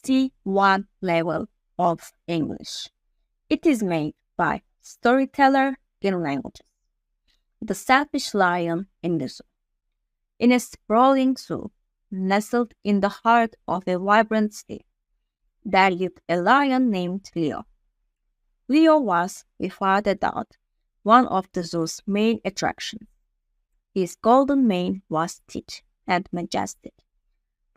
C1 level of English. It is made by Storyteller in Languages. The Selfish Lion in the Zoo. In a sprawling zoo, nestled in the heart of a vibrant city, there lived a lion named Leo. Leo was, without a doubt, one of the zoo's main attractions. His golden mane was thick and majestic,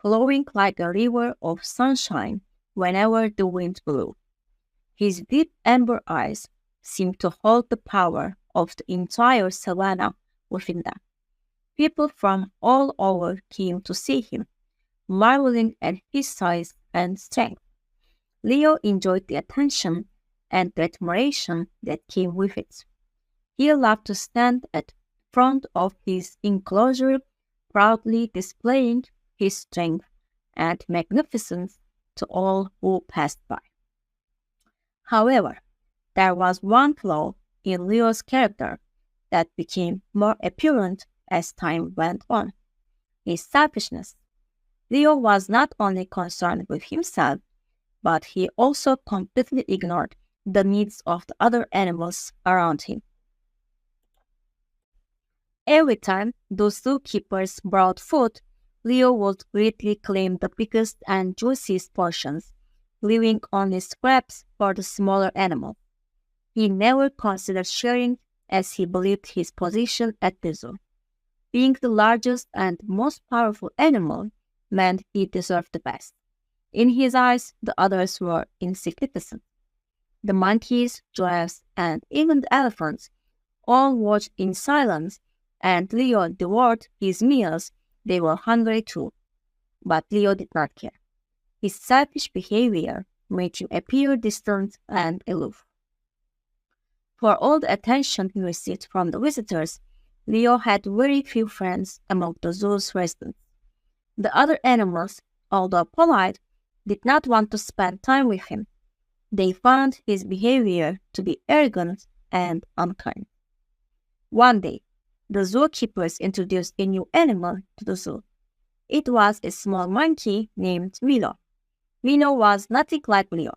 flowing like a river of sunshine whenever the wind blew. His deep amber eyes seemed to hold the power of the entire savannah within them. People from all over came to see him, marveling at his size and strength. Leo enjoyed the attention and the admiration that came with it. He loved to stand at the front of his enclosure, proudly displaying his strength and magnificence to all who passed by. However, there was one flaw in Leo's character that became more apparent as time went on: his selfishness. Leo was not only concerned with himself, but he also completely ignored the needs of the other animals around him. Every time the zookeepers brought food, Leo would greedily claim the biggest and juiciest portions, leaving only scraps for the smaller animals. He never considered sharing, as he believed his position at the zoo, being the largest and most powerful animal, meant he deserved the best. In his eyes, the others were insignificant. The monkeys, giraffes, and even the elephants all watched in silence, and Leo devoured his meals. They were hungry too. But Leo did not care. His selfish behavior made him appear distant and aloof. For all the attention he received from the visitors, Leo had very few friends among the zoo's residents. The other animals, although polite, did not want to spend time with him. They found his behavior to be arrogant and unkind. One day, the zookeepers introduced a new animal to the zoo. It was a small monkey named Milo. Milo was nothing like Leo.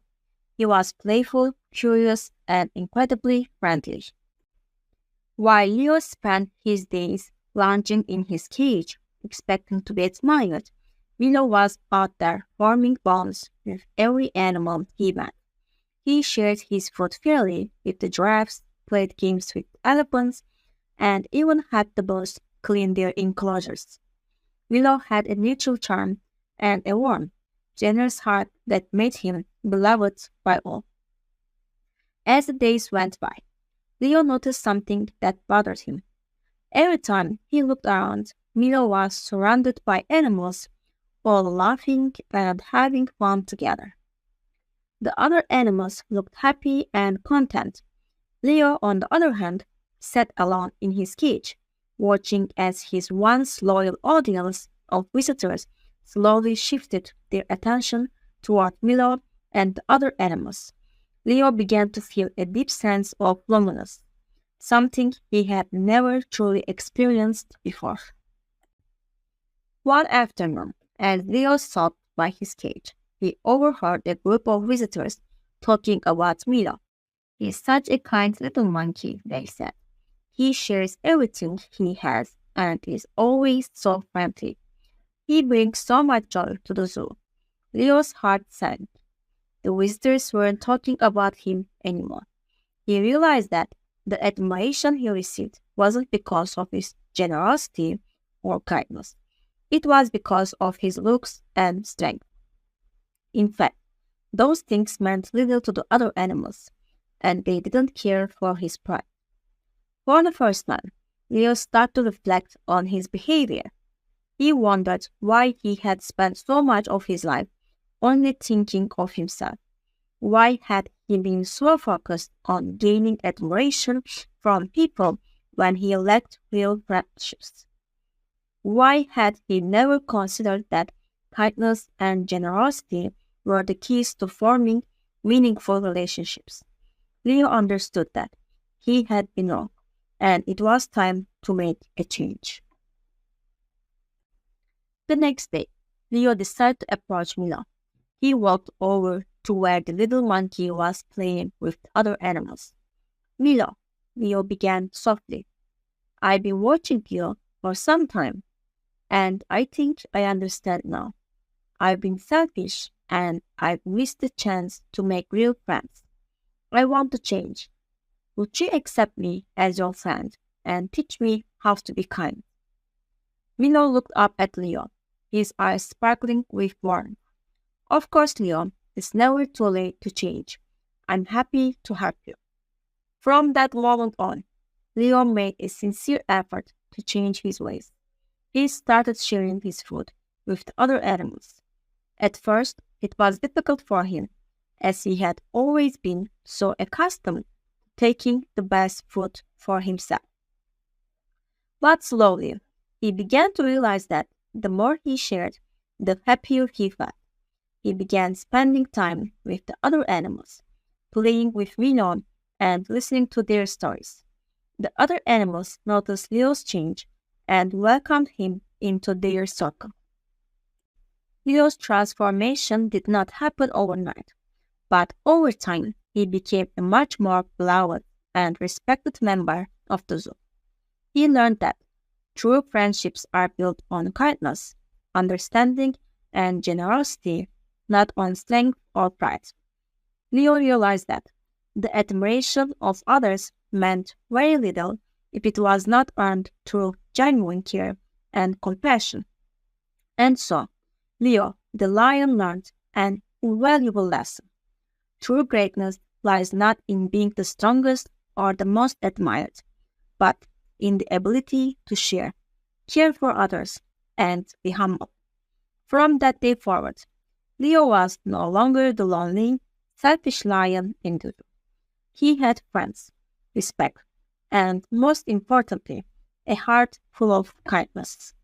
He was playful, curious, and incredibly friendly. While Leo spent his days lounging in his cage, expecting to be admired, Milo was out there forming bonds with every animal he met. He shared his food fairly with the giraffes, played games with elephants, and even had the birds clean their enclosures. Milo had a natural charm and a warm, generous heart that made him beloved by all. As the days went by, Leo noticed something that bothered him. Every time he looked around, Milo was surrounded by animals, all laughing and having fun together. The other animals looked happy and content. Leo, on the other hand, sat alone in his cage, watching as his once loyal audience of visitors slowly shifted their attention toward Milo and the other animals. Leo began to feel a deep sense of loneliness, something he had never truly experienced before. One afternoon, as Leo sat by his cage, he overheard a group of visitors talking about Milo. "He is such a kind little monkey," they said. "He shares everything he has and is always so friendly. He brings so much joy to the zoo." Leo's heart sank. The visitors weren't talking about him anymore. He realized that the admiration he received wasn't because of his generosity or kindness. It was because of his looks and strength. In fact, those things meant little to the other animals, and they didn't care for his pride. For the first time, Leo started to reflect on his behavior. He wondered why he had spent so much of his life only thinking of himself. Why had he been so focused on gaining admiration from people when he lacked real friendships? Why had he never considered that kindness and generosity were the keys to forming meaningful relationships? Leo understood that he had been wrong, and it was time to make a change. The next day, Leo decided to approach Milo. He walked over to where the little monkey was playing with other animals. Milo, Leo began softly. I've been watching you for some time, and I think I understand now. I've been selfish, and I've missed the chance to make real friends. I want to change. Would you accept me as your friend and teach me how to be kind? Milo looked up at Leo, his eyes sparkling with warmth. Of course, Leo, it's never too late to change. I'm happy to help you. From that moment on, Leo made a sincere effort to change his ways. He started sharing his food with the other animals. At first, it was difficult for him, as he had always been so accustomed to taking the best food for himself. But slowly, he began to realize that the more he shared, the happier he felt. He began spending time with the other animals, playing with Rhinon and listening to their stories. The other animals noticed Leo's change and welcomed him into their circle. Leo's transformation did not happen overnight, but over time he became a much more beloved and respected member of the zoo. He learned that true friendships are built on kindness, understanding, and generosity, not on strength or pride. Leo realized that the admiration of others meant very little if it was not earned through genuine care and compassion. And so, Leo, the lion, learned an invaluable lesson. True greatness lies not in being the strongest or the most admired, but in the ability to share, care for others, and be humble. From that day forward, Leo was no longer the lonely, selfish lion in the zoo. He had friends, respect, and most importantly, a heart full of kindness.